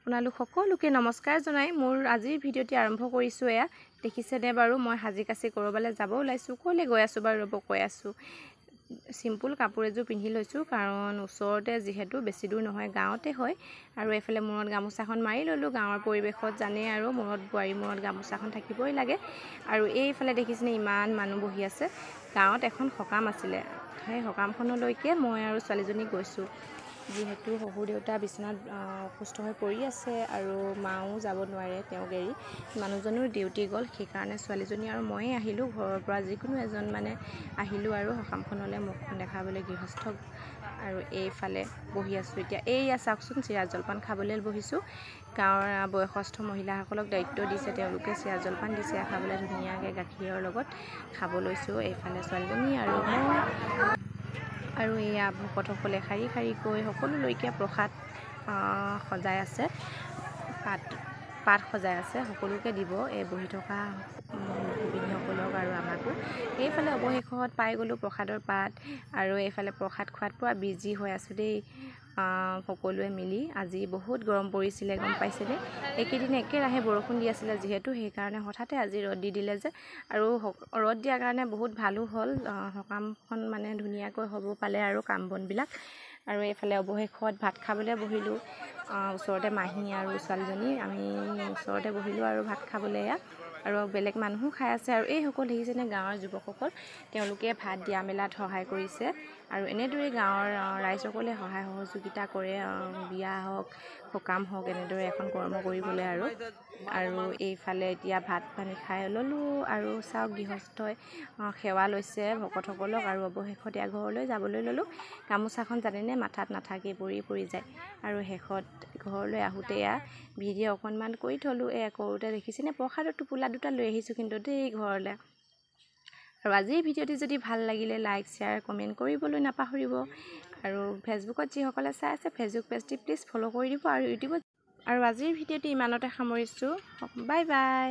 আপোনালোক সকলোকে নমস্কাৰ জনাই মোৰ আজিৰ ভিডিঅ'টি আৰম্ভ কৰিছোঁ। এয়া দেখিছেনে বাৰু, মই সাজি কাচি কৰবালৈ যাব ওলাইছোঁ। ক'লৈ গৈ আছোঁ বাৰু, ৰ'ব কৈ আছোঁ। চিম্পুল কাপোৰ এযোৰ পিন্ধি লৈছোঁ, কাৰণ ওচৰতে যিহেতু বেছি দূৰ নহয়, গাঁৱতে হয়। আৰু এইফালে মূৰত গামোচাখন মাৰি ল'লোঁ। গাঁৱৰ পৰিৱেশত জানেই আৰু, বোৱাৰী মূৰত গামোচাখন থাকিবই লাগে। আৰু এইফালে দেখিছেনে ইমান মানুহ বহি আছে। গাঁৱত এখন সকাম আছিলে, সেই সকামখনলৈকে মই আৰু ছোৱালীজনী গৈছোঁ। যিহেতু শহুৰ দেউতা বিচনাত অসুস্থ হৈ পৰি আছে আৰু মাও যাব নোৱাৰে, তেওঁক এৰি। মানুহজনৰ ডিউটি গ'ল, সেইকাৰণে ছোৱালীজনী আৰু ময়ে আহিলোঁ। ঘৰৰ পৰা যিকোনো এজন মানে আহিলোঁ আৰু সকামখনলৈ মুখখন দেখাবলৈ গৃহস্থক। আৰু এইফালে বহি আছোঁ এতিয়া। এইয়া চাওকচোন, চিৰা জলপান খাবলৈ বহিছোঁ। গাঁৱৰ বয়সস্থ মহিলাসকলক দায়িত্ব দিছে, তেওঁলোকে চিৰা জলপান দিছে খাবলৈ ধুনীয়াকৈ গাখীৰৰ লগত খাব লৈছোঁ। এইফালে ছোৱালীজনী আৰু মই। আৰু এয়া ভকতসকলে শাৰী শাৰীকৈ সকলোলৈকে প্ৰসাদ সজাই আছে, পাত সজাই আছে। সকলোকে দিব, এই বহি থকা গোপিনীসকলক আৰু আমাকো। এইফালে অৱশেষত পাই গ'লোঁ প্ৰসাদৰ পাত। আৰু এইফালে প্ৰসাদ খোৱাত পুৰা বিজি হৈ আছোঁ দেই, সকলোৱে মিলি। আজি বহুত গৰম পৰিছিলে, গম পাইছেনে? এইকেইদিন একেৰাহে বৰষুণ দি আছিলে যিহেতু, সেইকাৰণে হঠাতে আজি ৰ'দ দি দিলে যে। আৰু ৰ'দ দিয়াৰ কাৰণে বহুত ভালো হ'ল, সকামখন মানে ধুনীয়াকৈ হ'ব পালে আৰু কাম বনবিলাক। আৰু এইফালে অৱশেষত ভাত খাবলৈ বহিলোঁ। ওচৰতে মাহী আৰু ছোৱালীজনী, আমি ওচৰতে বহিলোঁ আৰু ভাত খাবলৈ। এয়া আৰু বেলেগ মানুহো খাই আছে। আৰু এইসকল দেখিছেনে গাঁৱৰ যুৱকসকল, তেওঁলোকে ভাত দিয়া মেলাত সহায় কৰিছে। আৰু এনেদৰে গাঁৱৰ ৰাইজসকলে সহায় সহযোগিতা কৰে, বিয়া হওক সকাম হওক, এনেদৰে এখন কৰ্ম কৰিবলৈ। আৰু এইফালে এতিয়া ভাত পানী খাই ল'লোঁ। আৰু চাওক, গৃহস্থই সেৱা লৈছে ভকতসকলক। আৰু অৱশেষত এয়া ঘৰলৈ যাবলৈ ল'লোঁ। গামোচাখন জানেনে, মাথাত নাথাকেই, পৰি যায়। আৰু শেষত ঘৰলৈ আহোঁতে এয়া ভিডিঅ' অকণমান কৰি থ'লোঁ। এয়া কৰোঁতে দেখিছেনে, প্ৰসাদৰ টোপোলা দুটা লৈ আহিছোঁ কিন্তু দেই ঘৰলৈ। আৰু আজিৰ ভিডিঅ'টি যদি ভাল লাগিলে লাইক শ্বেয়াৰ কমেণ্ট কৰিবলৈ নাপাহৰিব। আৰু ফেচবুকত যিসকলে চাই আছে, ফেচবুক পেজটি প্লিজ ফ'ল' কৰি দিব। আৰু ইউটিউবত। আৰু আজিৰ ভিডিঅ'টি ইমানতে সামৰিছোঁ। Bye bye.